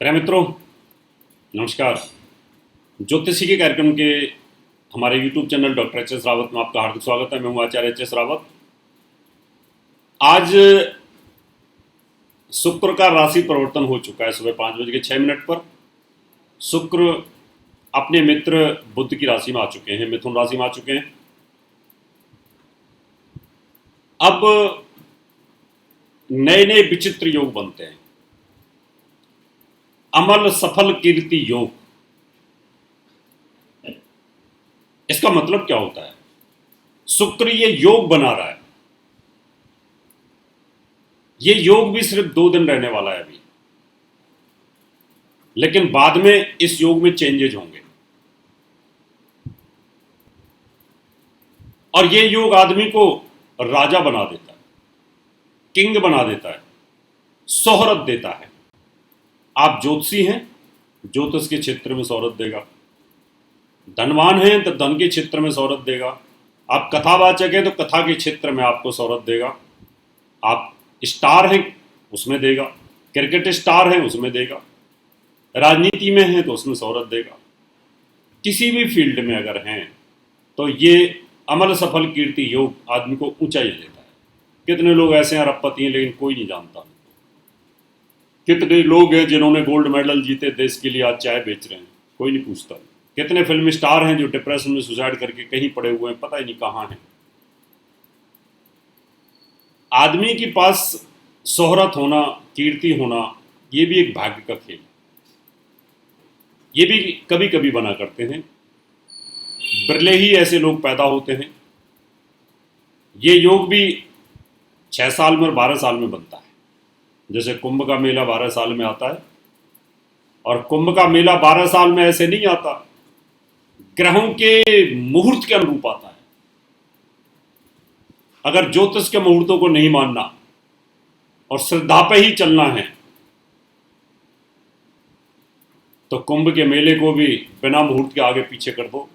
प्रिय मित्रों, नमस्कार। ज्योतिषी के कार्यक्रम के हमारे YouTube channel doctor HS. Rawat में आपका हार्दिक स्वागत है। मैं हूं आचार्य एच.एस. रावत। आज शुक्र का राशि परिवर्तन हो चुका है। सुबह 5:06 पर शुक्र अपने मित्र बुध की राशि में आ चुके हैं, मिथुन राशि में आ चुके हैं। अब नए नए विचित्र योग बनते हैं। अमल सफल कीर्ति योग, इसका मतलब क्या होता है? शुक्र ये योग बना रहा है। ये योग भी सिर्फ 2 दिन रहने वाला है अभी, लेकिन बाद में इस योग में चेंजेज होंगे। और ये योग आदमी को राजा बना देता है, किंग बना देता है, शोहरत देता है। आप ज्योतिषी हैं, ज्योतिष के क्षेत्र में शोहरत देगा। धनवान हैं तो धन के क्षेत्र में शोहरत देगा। आप कथावाचक हैं तो कथा के क्षेत्र में आपको शोहरत देगा। आप स्टार हैं उसमें देगा, क्रिकेट स्टार हैं उसमें देगा, राजनीति में हैं तो उसमें शोहरत देगा। किसी भी फील्ड में अगर हैं तो ये अमल सफल कीर्ति योग आदमी को ऊंचाई देता है। कितने लोग ऐसे हैं अरबपति हैं लेकिन कोई नहीं जानता। कितने लोग हैं जिन्होंने गोल्ड मेडल जीते देश के लिए, आज चाय बेच रहे हैं, कोई नहीं पूछता। कितने फिल्म स्टार हैं जो डिप्रेशन में सुसाइड करके कहीं पड़े हुए हैं, पता ही नहीं कहाँ हैं। आदमी के पास शोहरत होना, कीर्ति होना, ये भी एक भाग्य का खेल है। ये भी कभी कभी बना करते हैं, बिरले ही ऐसे लोग पैदा होते हैं। ये योग भी 6 साल में और 12 साल में बनता है। जैसे कुंभ का मेला 12 साल में आता है, और कुंभ का मेला 12 साल में ऐसे नहीं आता, ग्रहों के मुहूर्त के अनुरूप आता है। अगर ज्योतिष के मुहूर्तों को नहीं मानना और श्रद्धा पे ही चलना है तो कुंभ के मेले को भी बिना मुहूर्त के आगे पीछे कर दो,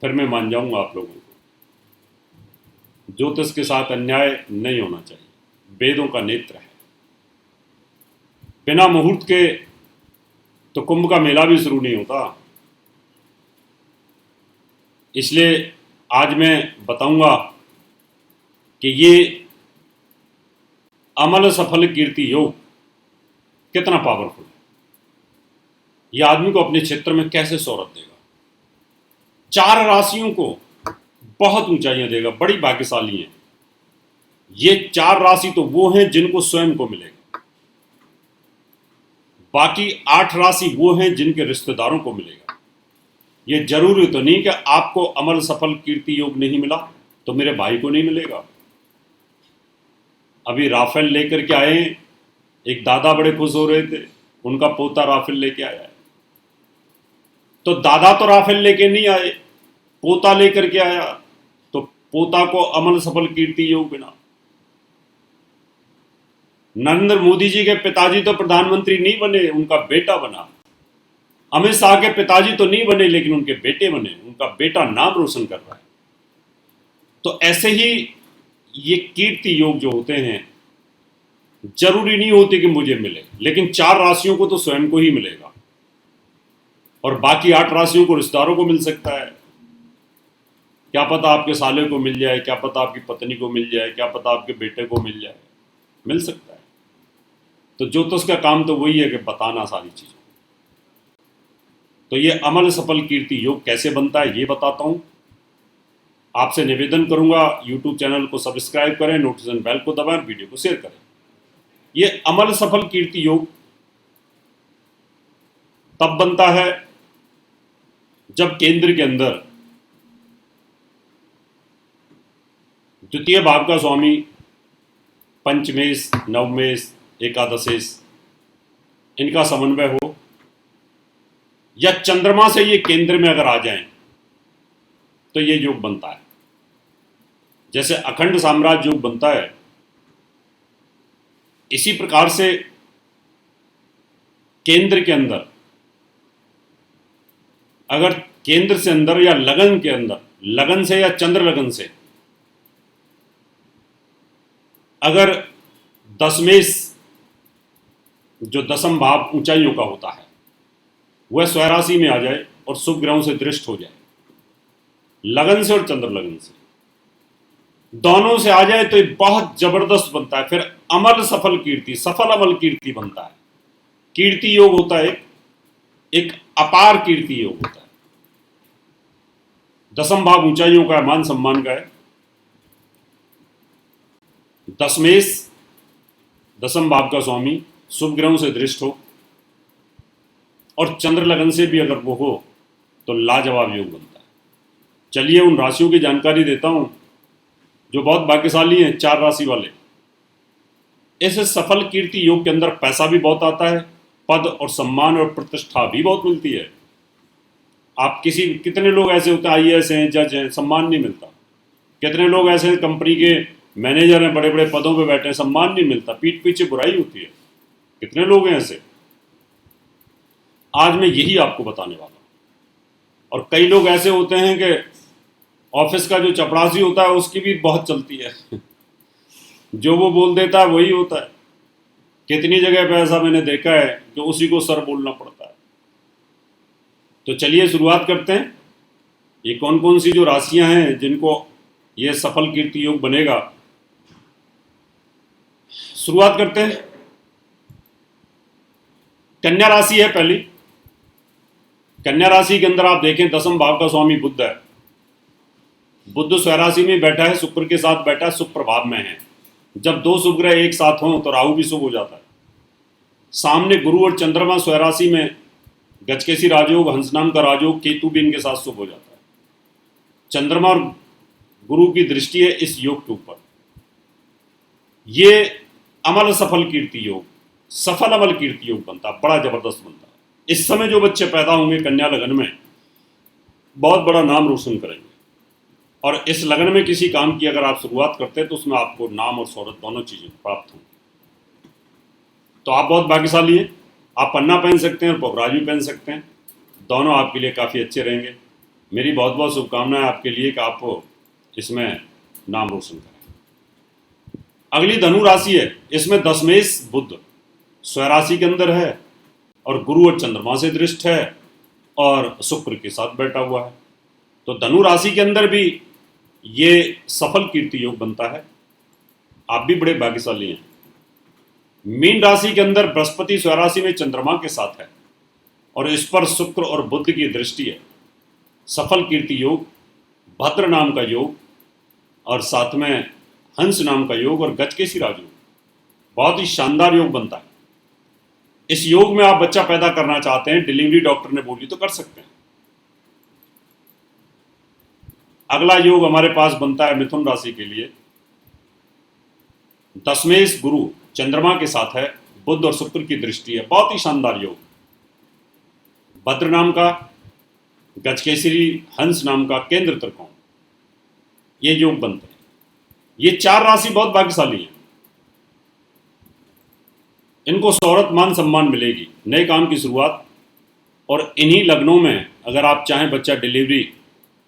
फिर मैं मान जाऊंगा आप लोगों को। ज्योतिष के साथ अन्याय नहीं होना चाहिए, वेदों का नेत्र है। बिना मुहूर्त के तो कुंभ का मेला भी शुरू नहीं होता। इसलिए आज मैं बताऊंगा कि ये अमल सफल कीर्ति योग कितना पावरफुल है। ये आदमी को अपने क्षेत्र में कैसे शोहरत देगा। 4 राशियों को बहुत ऊंचाइयां देगा, बड़ी भाग्यशाली हैं। ये 4 राशि तो वो हैं जिनको स्वयं को मिलेगा। बाकी 8 राशि वो हैं जिनके रिश्तेदारों को मिलेगा। ये जरूरी तो नहीं कि आपको अमल सफल कीर्ति योग नहीं मिला तो मेरे भाई को नहीं मिलेगा। अभी राफेल लेकर के आए, एक दादा बड़े खुश हो रहे थे, उनका पोता राफेल लेके आया है। तो दादा तो राफेल लेके नहीं आए, पोता लेकर के आया, तो पोता को अमल सफल कीर्ति योग बिना। नरेंद्र मोदी जी के पिताजी तो प्रधानमंत्री नहीं बने, उनका बेटा बना। अमित शाह के पिताजी तो नहीं बने लेकिन उनके बेटे बने, उनका बेटा नाम रोशन कर रहा है। तो ऐसे ही ये कीर्ति योग जो होते हैं, जरूरी नहीं होती कि मुझे मिले, लेकिन 4 राशियों को तो स्वयं को ही मिलेगा और बाकी 8 राशियों को रिश्तेदारों को मिल सकता है। क्या पता आपके साले को मिल जाए, क्या पता आपकी पत्नी को मिल जाए, क्या पता आपके बेटे को मिल जाए, मिल सकता है। तो ज्योतिष का काम तो वही है कि बताना सारी चीज़ें। तो ये अमल सफल कीर्ति योग कैसे बनता है ये बताता हूं। आपसे निवेदन करूंगा, YouTube चैनल को सब्सक्राइब करें, नोटिफिकेशन बेल को दबाएं, वीडियो को शेयर करें। ये अमल सफल कीर्ति योग तब बनता है जब केंद्र के अंदर द्वितीय भाव का स्वामी पंचमेश, नवमेश, एकादशेश इनका समन्वय हो, या चंद्रमा से ये केंद्र में अगर आ जाएं तो ये योग बनता है। जैसे अखंड साम्राज्य योग बनता है, इसी प्रकार से केंद्र के अंदर, अगर केंद्र से अंदर या लगन के अंदर, लगन से या चंद्र लगन से अगर दशमेश जो दसम भाव ऊंचाइयों का होता है वह स्वराशि में आ जाए और शुभ ग्रहों से दृष्ट हो जाए, लगन से और चंद्र लगन से दोनों से आ जाए तो ये बहुत जबरदस्त बनता है। फिर अमल सफल कीर्ति, सफल अमल कीर्ति बनता है। कीर्ति योग होता है, एक अपार कीर्ति योग होता है। दसम भाव ऊंचाइयों का, मान सम्मान का है। दशमेश दसम भाव का स्वामी शुभ ग्रहों से दृष्ट हो और चंद्र लगन से भी अगर वो हो तो लाजवाब योग बनता है। चलिए उन राशियों की जानकारी देता हूं जो बहुत भाग्यशाली हैं, 4 राशि वाले। इस सफल कीर्ति योग के अंदर पैसा भी बहुत आता है, पद और सम्मान और प्रतिष्ठा भी बहुत मिलती है। आप कितने लोग ऐसे होते हैं, आईएएस हैं, जज हैं, सम्मान नहीं मिलता। कितने लोग ऐसे हैं, कंपनी के मैनेजर हैं, बड़े बड़े पदों पे बैठे हैं, सम्मान नहीं मिलता, पीठ पीछे बुराई होती है। कितने लोग हैं ऐसे। आज मैं यही आपको बताने वाला हूं। और कई लोग ऐसे होते हैं कि ऑफिस का जो चपरासी होता है उसकी भी बहुत चलती है जो वो बोल देता है वही होता है। कितनी जगह पे ऐसा मैंने देखा है कि उसी को सर बोलना पड़ता है। तो चलिए शुरुआत करते हैं। ये कौन कौन सी जो राशियां हैं जिनको ये सफल कीर्ति योग बनेगा, शुरुआत करते हैं। कन्या राशि है पहली। कन्या राशि के अंदर आप देखें दसम भाव का स्वामी बुध है। बुध स्वराशि में बैठा है, शुक्र के साथ बैठा है, शुभ प्रभाव में है। जब 2 शुभ ग्रह एक साथ हों तो राहु भी शुभ हो जाता है। सामने गुरु और चंद्रमा स्वराशि में गजकेसी राजयोग, हंस नाम का राजयोग, केतु भी इनके साथ शुभ हो जाता है। चंद्रमा और गुरु की दृष्टि है इस योग के ऊपर। ये अमल सफल कीर्ति योग, सफल अमल कीर्ति योग बनता है, बड़ा जबरदस्त बनता है। इस समय जो बच्चे पैदा होंगे कन्या लगन में बहुत बड़ा नाम रोशन करेंगे। और इस लगन में किसी काम की अगर आप शुरुआत करते हैं तो उसमें आपको नाम और शोहरत दोनों चीजें प्राप्त होंगी। तो आप बहुत भाग्यशाली हैं। आप पन्ना पहन सकते हैं और पोखराज भी पहन सकते हैं, दोनों आपके लिए काफ़ी अच्छे रहेंगे। मेरी बहुत बहुत शुभकामनाएं आपके लिए कि आप इसमें नाम रोशन करें। अगली धनु राशि है। इसमें दशमेश बुध स्वराशि के अंदर है और गुरु और चंद्रमा से दृष्ट है और शुक्र के साथ बैठा हुआ है। तो धनु राशि के अंदर भी ये सफल कीर्ति योग बनता है। आप भी बड़े भाग्यशाली हैं। मीन राशि के अंदर बृहस्पति स्वराशि में चंद्रमा के साथ है और इस पर शुक्र और बुध की दृष्टि है। सफल कीर्ति योग, भद्र नाम का योग और साथ में हंस नाम का योग और गजकेसी राजयोग, बहुत ही शानदार योग बनता है। इस योग में आप बच्चा पैदा करना चाहते हैं, डिलीवरी डॉक्टर ने बोली तो कर सकते हैं। अगला योग हमारे पास बनता है मिथुन राशि के लिए। दशमेश गुरु चंद्रमा के साथ है, बुध और शुक्र की दृष्टि है, बहुत ही शानदार योग। भद्र नाम का, गजकेसरी, हंस नाम का केंद्र त्रिकोण, ये योग बनते हैं। ये 4 राशि बहुत भाग्यशाली हैं। इनको शोहरत, मान सम्मान मिलेगी, नए काम की शुरुआत। और इन्हीं लग्नों में अगर आप चाहें बच्चा डिलीवरी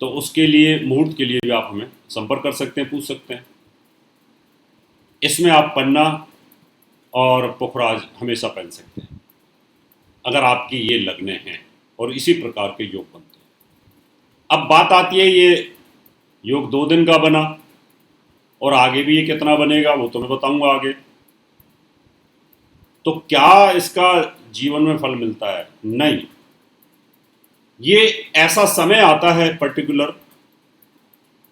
तो उसके लिए, मुहूर्त के लिए भी आप हमें संपर्क कर सकते हैं, पूछ सकते हैं। इसमें आप पन्ना और पुखराज हमेशा पहन सकते हैं अगर आपकी ये लगने हैं और इसी प्रकार के योग बनते हैं। अब बात आती है ये योग 2 दिन का बना और आगे भी ये कितना बनेगा वो तो मैं बताऊंगा आगे। तो क्या इसका जीवन में फल मिलता है? नहीं। ये ऐसा समय आता है पर्टिकुलर,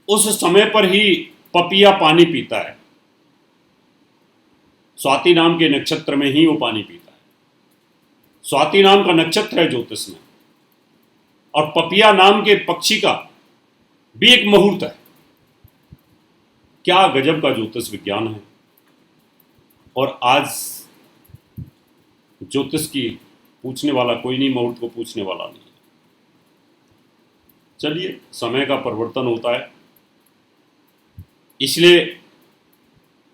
उस समय पर ही पपिया पानी पीता है। स्वाति नाम के नक्षत्र में ही वो पानी पीता है। स्वाति नाम का नक्षत्र है ज्योतिष में, और पपिया नाम के पक्षी का भी एक मुहूर्त है। क्या गजब का ज्योतिष विज्ञान है। और आज ज्योतिष की पूछने वाला कोई नहीं, मुहूर्त को पूछने वाला नहीं। चलिए, समय का परिवर्तन होता है, इसलिए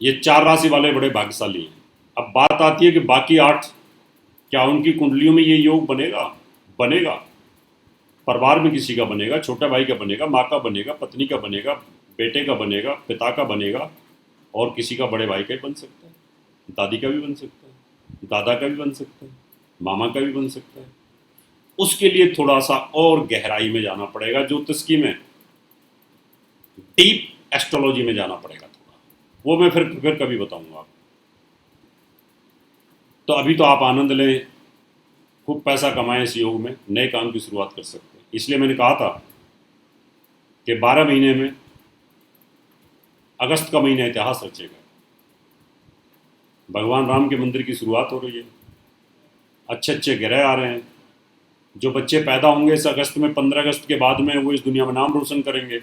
ये 4 राशि वाले बड़े भाग्यशाली हैं। अब बात आती है कि बाकी 8, क्या उनकी कुंडलियों में ये योग बनेगा? बनेगा। परिवार में किसी का बनेगा, छोटा भाई का बनेगा, माँ का बनेगा, पत्नी का बनेगा, बेटे का बनेगा, पिता का बनेगा, और किसी का बड़े भाई का ही बन सकता है, दादी का भी बन सकता है। दादा का भी बन सकता है, मामा का भी बन सकता है। उसके लिए थोड़ा सा और गहराई में जाना पड़ेगा, ज्योतिषी में डीप एस्ट्रोलॉजी में जाना पड़ेगा थोड़ा, वो मैं फिर कभी बताऊंगा आपको। तो अभी तो आप आनंद लें, खूब पैसा कमाएं, इस योग में नए काम की शुरुआत कर सकते हैं। इसलिए मैंने कहा था कि 12 महीने में अगस्त का महीना इतिहास रचेगा। भगवान राम के मंदिर की शुरुआत हो रही है, अच्छे अच्छे ग्रह आ रहे हैं, जो बच्चे पैदा होंगे इस अगस्त में, 15 अगस्त के बाद में, वो इस दुनिया में नाम रोशन करेंगे।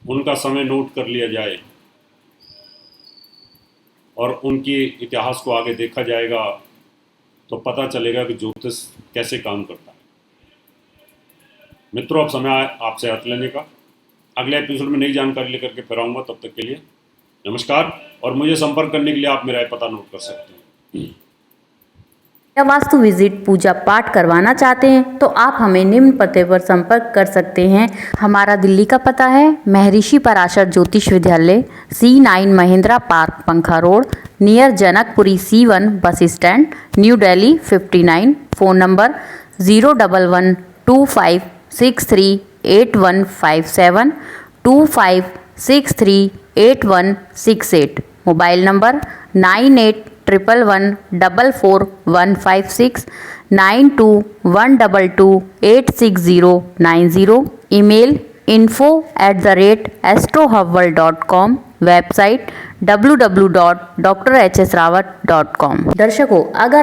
उनका समय नोट कर लिया जाए और उनके इतिहास को आगे देखा जाएगा, तो पता चलेगा कि ज्योतिष कैसे काम करता है। मित्रों, अब समय आपसे हाथ लेने का। अगले एपिसोड में नई जानकारी लेकर के फिर आऊँगा। तब तक के लिए नमस्कार, और मुझे संपर्क करने के लिए आप मेरा पता नोट कर सकते हैं। या वास्तु विजिट पूजा पाठ करवाना चाहते हैं तो आप हमें निम्न पते पर संपर्क कर सकते हैं। हमारा दिल्ली का पता है महर्षि पराशर ज्योतिष विद्यालय, C9 महिंद्रा पार्क, पंखा road, near Janakpuri C1 bus stand, new Delhi 59। Phone number 01125638157, 25638168। Mobile number 9811144156, 9212286090। Email info@astrohubworld.com। Website www.drhsrawat.com। दर्शकों, अगर